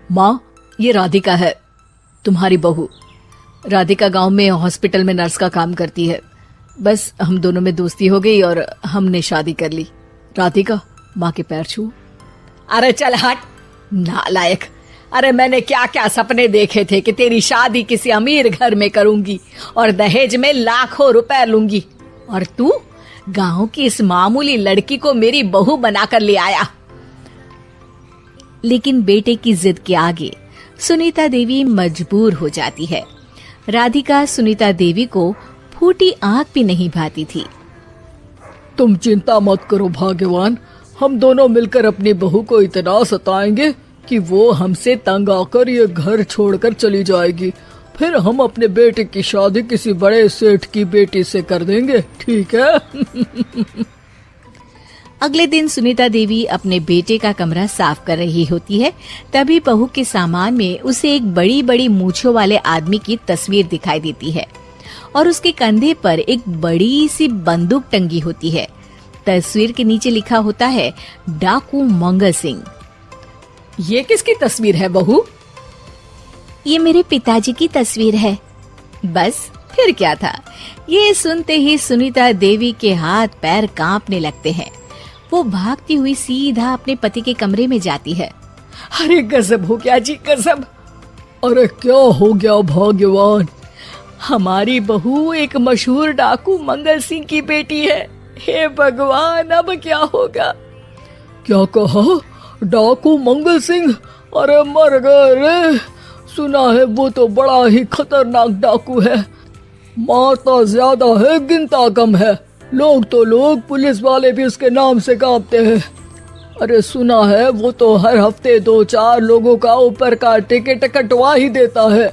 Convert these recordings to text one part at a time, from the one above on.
माँ, ये राधिका है, तुम्हारी बहू। राधिका गांव में हॉस्पिटल में नर्स का काम करती है। बस हम दोनों में दोस्ती हो गई और हमने शादी कर ली। राधिका, माँ के पैर छू। अरे चल हट नालायक। अरे मैंने क्या क्या सपने देखे थे कि तेरी शादी किसी अमीर घर में करूंगी और दहेज में लाखों रुपए लूंगी, और तू गांव की इस मामूली लड़की को मेरी बहू बनाकर ले आया। लेकिन बेटे की जिद के आगे सुनीता देवी मजबूर हो जाती है। राधिका सुनीता देवी को फूटी आंख भी नहीं भाती थी। तुम चिंता मत करो भाग्यवान, हम दोनों मिलकर अपनी बहू को इतना सताएंगे कि वो हमसे तंग आकर ये घर छोड़कर चली जाएगी। फिर हम अपने बेटे की शादी किसी बड़े सेठ की बेटी से कर देंगे, ठीक है? अगले दिन सुनीता देवी अपने बेटे का कमरा साफ कर रही होती है। तभी बहू के सामान में उसे एक बड़ी बड़ी मूंछों वाले आदमी की तस्वीर दिखाई देती है और उसके कंधे पर एक बड़ी सी बंदूक टंगी होती है। तस्वीर के नीचे लिखा होता है डाकू मंगल सिंह। ये किसकी तस्वीर है बहू? ये मेरे पिताजी की तस्वीर है। बस फिर क्या था। ये सुनते ही सुनीता देवी के हाथ पैर कांपने लगते हैं। वो भागती हुई सीधा अपने पति के कमरे में जाती है। अरे गजब हो गया जी, गजब। अरे क्या हो गया भाग्यवान? हमारी बहू एक मशहूर डाकू मंगल सिंह की बेटी है। हे भगवान, अब क्या होगा? क्या कहा? डाकू मंगल सिंह? अरे मर गए रे। सुना है वो तो बड़ा ही खतरनाक डाकू है, मारता ज्यादा है गिनता कम है। लोग पुलिस वाले भी उसके नाम से कांपते हैं। अरे सुना है वो तो हर हफ्ते 2-4 लोगों का ऊपर का टिकट कटवा ही देता है।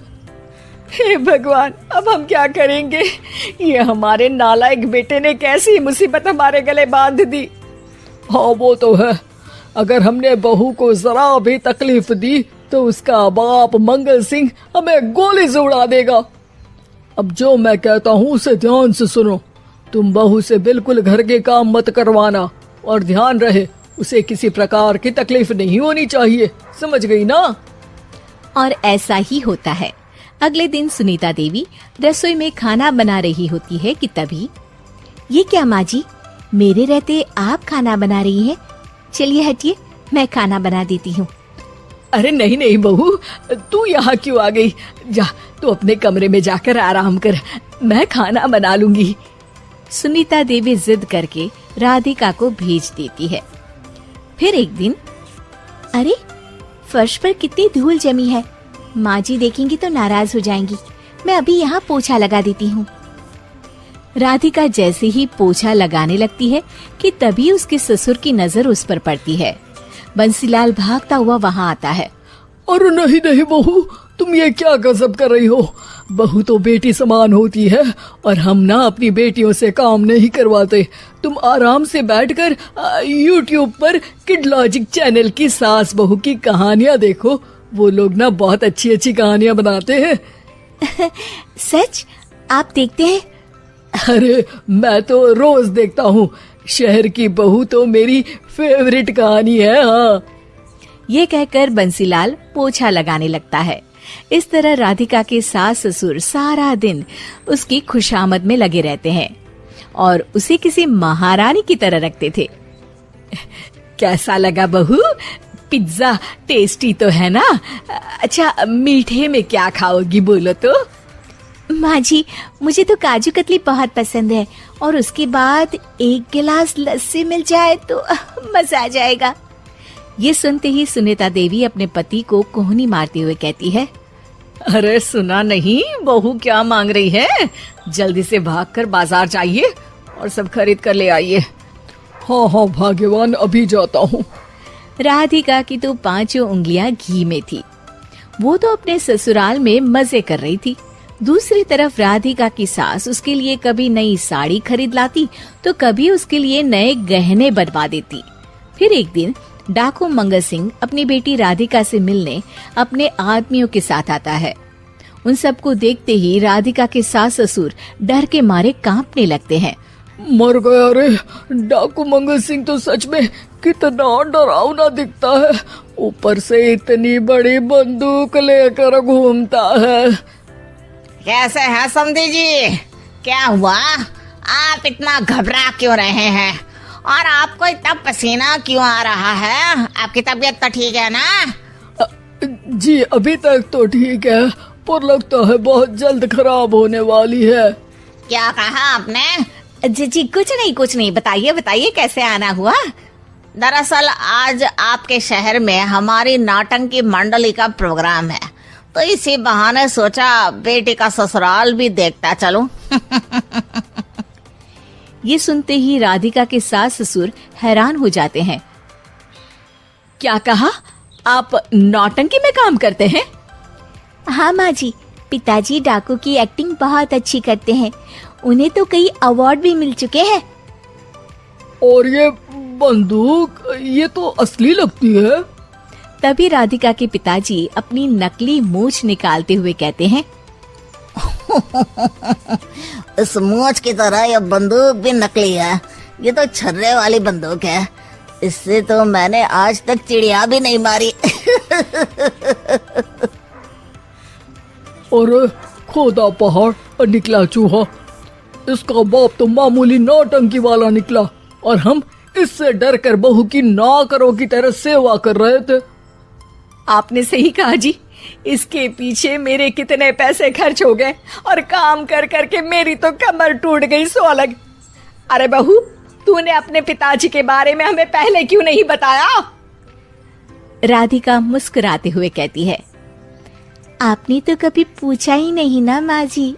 हे भगवान, अब हम क्या करेंगे? ये हमारे नालायक बेटे ने कैसी मुसीबत हमारे गले बांध दी। हाँ वो तो है, अगर हमने बहू को जरा भी तकलीफ दी तो उसका बाप मंगल सिंह हमें गोली से उड़ा देगा। अब जो मैं कहता हूँ उसे ध्यान से सुनो। तुम बहू से बिल्कुल घर के काम मत करवाना, और ध्यान रहे उसे किसी प्रकार की तकलीफ नहीं होनी चाहिए, समझ गई ना? और ऐसा ही होता है। अगले दिन सुनीता देवी रसोई में खाना बना रही होती है कि तभी, ये क्या माँ जी, मेरे रहते आप खाना बना रही हैं? चलिए हटिए, मैं खाना बना देती हूँ। अरे नहीं नहीं बहू, तू यहाँ क्यों आ गई? जा तू अपने कमरे में जाकर आराम कर, मैं खाना बना लूंगी। सुनीता देवी जिद करके राधिका को भेज देती है। फिर एक दिन, अरे फर्श पर कितनी धूल जमी है, माँ जी देखेंगी तो नाराज हो जाएंगी, मैं अभी यहाँ पोछा लगा देती हूँ। राधिका जैसे ही पोछा लगाने लगती है कि तभी उसके ससुर की नजर उस पर पड़ती है। बंसीलाल भागता हुआ वहाँ आता है। अरे नहीं नहीं बहू, तुम ये क्या गजब कर रही हो? बहू तो बेटी समान होती है और हम ना अपनी बेटियों से काम नहीं करवाते। तुम आराम से बैठकर YouTube पर किड लॉजिक चैनल की सास बहू की कहानियाँ देखो। वो लोग ना बहुत अच्छी अच्छी कहानियाँ बनाते हैं। सच? आप देखते हैं? अरे मैं तो रोज देखता हूँ। शहर की बहू तो मेरी फेवरेट कहानी है। हाँ, ये कहकर बंसीलाल पोछा लगाने लगता है। इस तरह राधिका के सास ससुर सारा दिन उसकी खुशामद में लगे रहते हैं और उसे किसी महारानी की तरह रखते थे। कैसा लगा बहू? पिज्जा टेस्टी तो है ना? अच्छा, मीठे में क्या खाओगी बोलो तो? माँ जी, मुझे तो काजू कतली बहुत पसंद है और उसके बाद एक गिलास लस्सी मिल जाए तो मजा आ जाएगा। ये सुनते ही सुनीता देवी अपने पति को कोहनी मारते हुए कहती है, अरे सुना नहीं बहू क्या मांग रही है? जल्दी से भागकर बाजार जाइए और सब खरीद कर ले आइए। हाँ हाँ भाग्यवान, अभी जाता हूँ। राधिका की तो 5 उंगलियां घी में थी। वो तो अपने ससुराल में मजे कर रही थी। दूसरी तरफ राधिका की सास उसके लिए कभी नई साड़ी खरीद लाती तो कभी उसके लिए नए गहने बनवा देती। फिर एक दिन डाकू मंगल सिंह अपनी बेटी राधिका से मिलने अपने आदमियों के साथ आता है। उन सबको देखते ही राधिका के सास ससुर डर के मारे कांपने लगते हैं। मर गया रे, डाकू मंगल सिंह तो सच में कितना डरावना दिखता है। ऊपर से इतनी बड़ी बंदूक लेकर घूमता है। कैसे हैं समधी जी? क्या हुआ? आप इतना घबरा क्यों रहे हैं? और आपको इतना पसीना क्यों आ रहा है? आपकी तबीयत तो ठीक है ना? जी अभी तक तो ठीक है, पर लगता है बहुत जल्द खराब होने वाली है। क्या कहा आपने? जी कुछ नहीं, बताइए बताइए कैसे आना हुआ। दरअसल आज आपके शहर में हमारी नाटंकी मंडली का प्रोग्राम है, तो इसी बहाने सोचा बेटी का ससुराल भी देखता चलूं। ये सुनते ही राधिका के सास ससुर हैरान हो जाते हैं। क्या कहा? आप नौटंकी में काम करते हैं? हाँ माँ जी, पिताजी डाकू की एक्टिंग बहुत अच्छी करते हैं। उन्हें तो कई अवार्ड भी मिल चुके हैं। और ये बंदूक, ये तो असली लगती है। तभी राधिका के पिताजी अपनी नकली मूंछ निकालते हुए कहते हैं, इस मूंछ की तरह यह बंदूक भी नकली है। ये तो छर्रे वाली बंदूक है। इससे तो मैंने आज तक चिड़िया भी नहीं मारी। और खोदा पहाड़ और निकला चूहा। इसका बाप तो मामूली नौटंकी वाला निकला, और हम इससे डर कर बहू की नौकरों की तरह सेवा कर रहे थे। आपने सही कहा जी। इसके पीछे मेरे कितने पैसे खर्च हो गए, और काम कर करके मेरी तो कमर टूट गई सो अलग। अरे बहू, तूने अपने पिताजी के बारे में हमें पहले क्यों नहीं बताया? राधिका मुस्कुराते हुए कहती है, आपने तो कभी पूछा ही नहीं ना माँ जी।